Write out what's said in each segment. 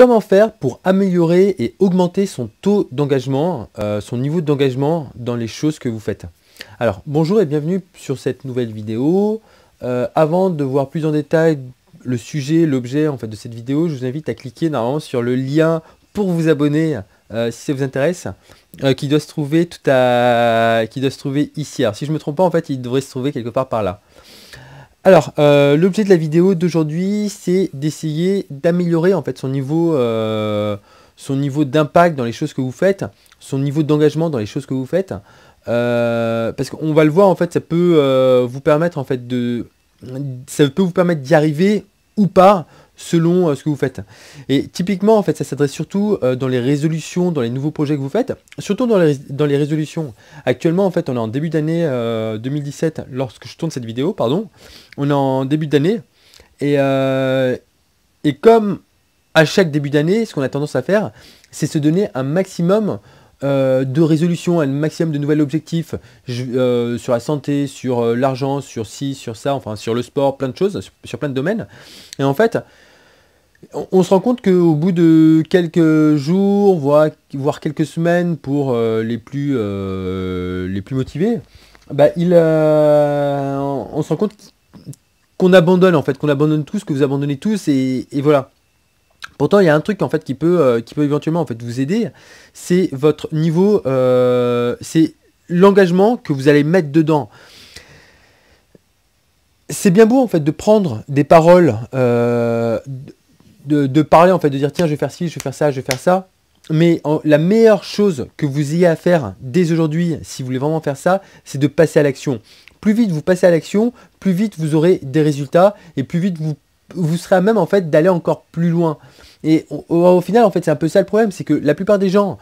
Comment faire pour améliorer et augmenter son taux d'engagement, son niveau d'engagement dans les choses que vous faites? Alors, bonjour et bienvenue sur cette nouvelle vidéo. Avant de voir plus en détail le sujet, l'objet en fait de cette vidéo, je vous invite à cliquer normalement sur le lien pour vous abonner si ça vous intéresse, qui doit se trouver ici. Alors, si je ne me trompe pas, en fait, il devrait se trouver quelque part par là. Alors, l'objet de la vidéo d'aujourd'hui, c'est d'essayer d'améliorer en fait son niveau d'impact dans les choses que vous faites, son niveau d'engagement dans les choses que vous faites, parce qu'on va le voir en fait, ça peut vous permettre en fait d'y arriver ou pas selon ce que vous faites. Et typiquement en fait, ça s'adresse surtout dans les résolutions, dans les nouveaux projets que vous faites, surtout dans les résolutions. Actuellement en fait, on est en début d'année 2017 lorsque je tourne cette vidéo, pardon. On est en début d'année et comme à chaque début d'année, ce qu'on a tendance à faire, c'est se donner un maximum de résolutions, un maximum de nouveaux objectifs sur la santé, sur l'argent, sur ci, sur ça, enfin sur le sport, plein de choses, sur plein de domaines. Et en fait, on se rend compte qu'au bout de quelques jours, voire quelques semaines pour les plus motivés, bah, on se rend compte qu'on abandonne en fait, qu'on abandonne tous, que vous abandonnez tous et voilà. Pourtant, il y a un truc en fait qui peut éventuellement en fait vous aider, c'est votre niveau, c'est l'engagement que vous allez mettre dedans. C'est bien beau en fait de prendre des paroles, de parler en fait, de dire tiens je vais faire ci, je vais faire ça, je vais faire ça. Mais la meilleure chose que vous ayez à faire dès aujourd'hui, si vous voulez vraiment faire ça, c'est de passer à l'action. Plus vite vous passez à l'action, plus vite vous aurez des résultats et plus vite vous serez à même en fait d'aller encore plus loin. Et au final en fait c'est un peu ça le problème, c'est que la plupart des gens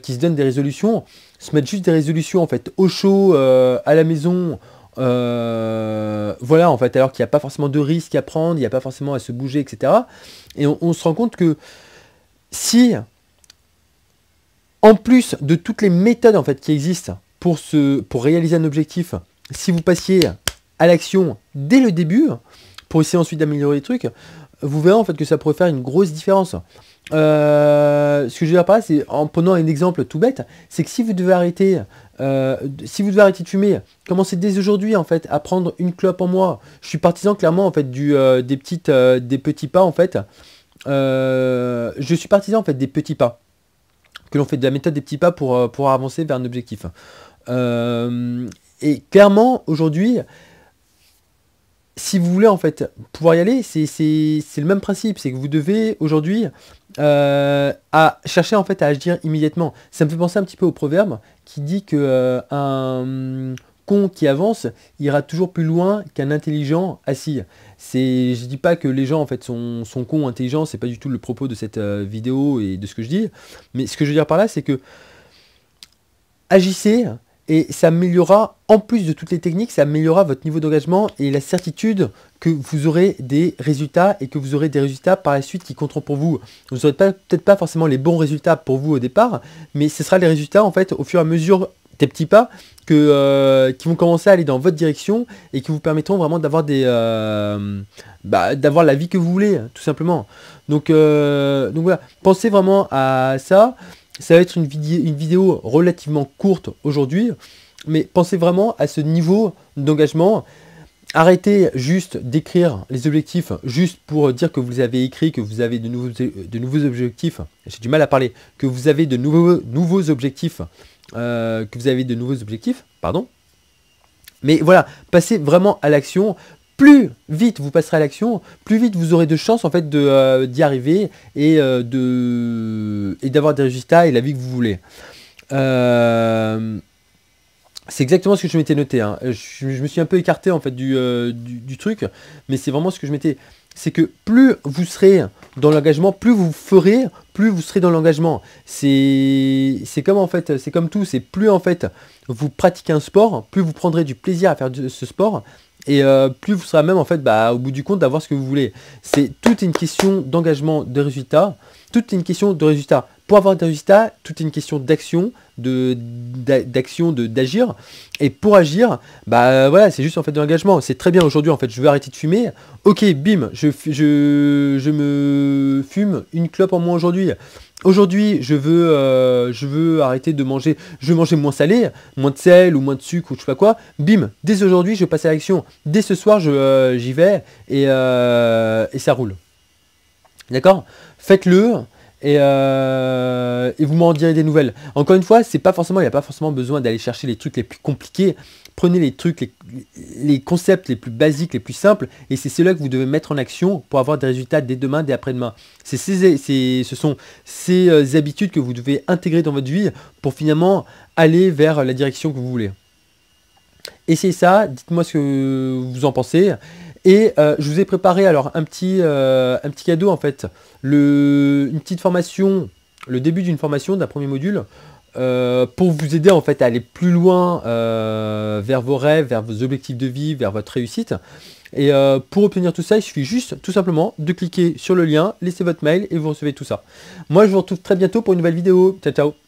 qui se donnent des résolutions se mettent juste des résolutions en fait au chaud, à la maison, voilà en fait, alors qu'il n'y a pas forcément de risque à prendre, il n'y a pas forcément à se bouger, etc. Et on se rend compte que si en plus de toutes les méthodes en fait qui existent pour réaliser un objectif, si vous passiez à l'action dès le début, pour essayer ensuite d'améliorer les trucs, vous verrez en fait que ça pourrait faire une grosse différence. Ce que je veux dire par là, c'est en prenant un exemple tout bête, c'est que si vous devez arrêter de fumer, commencez dès aujourd'hui en fait à prendre une clope en mois. Je suis partisan clairement en fait des petits pas en fait. Je suis partisan en fait des petits pas, que l'on fait de la méthode des petits pas pour avancer vers un objectif. Et clairement aujourd'hui, si vous voulez en fait pouvoir y aller, c'est le même principe, c'est que vous devez aujourd'hui chercher en fait à agir immédiatement. Ça me fait penser un petit peu au proverbe qui dit que un con qui avance ira toujours plus loin qu'un intelligent assis. Je dis pas que les gens en fait sont cons ou intelligents, c'est pas du tout le propos de cette vidéo et de ce que je dis, mais ce que je veux dire par là, c'est que agissez. Et ça améliorera, en plus de toutes les techniques, ça améliorera votre niveau d'engagement et la certitude que vous aurez des résultats et que vous aurez des résultats par la suite qui compteront pour vous. Vous n'aurez peut-être pas forcément les bons résultats pour vous au départ, mais ce sera les résultats en fait au fur et à mesure des petits pas qui vont commencer à aller dans votre direction et qui vous permettront vraiment d'avoir d'avoir la vie que vous voulez, tout simplement. Donc voilà, pensez vraiment à ça. Ça va être une vidéo relativement courte aujourd'hui, mais pensez vraiment à ce niveau d'engagement. Arrêtez juste d'écrire les objectifs juste pour dire que vous avez écrit, que vous avez de nouveaux objectifs. J'ai du mal à parler. Que vous avez de nouveaux objectifs. Pardon. Mais voilà, passez vraiment à l'action. Plus vite vous passerez à l'action, plus vite vous aurez de chances en fait d'y arriver et d'avoir des résultats et la vie que vous voulez. C'est exactement ce que je m'étais noté. Hein. Je me suis un peu écarté en fait du truc, mais c'est vraiment ce que je m'étais. C'est que plus vous serez dans l'engagement, plus vous ferez, plus vous serez dans l'engagement. C'est comme en fait, c'est comme tout. C'est plus en fait vous pratiquez un sport, plus vous prendrez du plaisir à faire ce sport. Et plus vous serez même en fait au bout du compte d'avoir ce que vous voulez. C'est toute une question d'engagement, de résultats. Toute une question de résultats pour avoir des résultats, tout est une question d'action, d'agir. Et pour agir, bah voilà, c'est juste en fait de l'engagement. C'est très bien aujourd'hui en fait, je veux arrêter de fumer. Ok, bim, je me fume une clope en moins aujourd'hui. Aujourd'hui, je veux arrêter de manger, je veux manger moins salé, moins de sel ou moins de sucre ou je sais pas quoi. Bim, dès aujourd'hui, je passe à l'action. Dès ce soir, j'y vais et ça roule. D'accord? Faites-le et vous m'en direz des nouvelles. Encore une fois, il n'y a pas forcément besoin d'aller chercher les trucs les plus compliqués. Prenez les trucs, les concepts les plus basiques, les plus simples, et c'est ceux-là que vous devez mettre en action pour avoir des résultats dès demain, dès après-demain. Ce sont ces habitudes que vous devez intégrer dans votre vie pour finalement aller vers la direction que vous voulez. Essayez ça, dites-moi ce que vous en pensez. Et je vous ai préparé alors un petit cadeau en fait, une petite formation, le début d'une formation d'un premier module pour vous aider en fait à aller plus loin vers vos rêves, vers vos objectifs de vie, vers votre réussite. Et pour obtenir tout ça, il suffit juste tout simplement de cliquer sur le lien, laissez votre mail et vous recevez tout ça. Moi je vous retrouve très bientôt pour une nouvelle vidéo. Ciao ciao.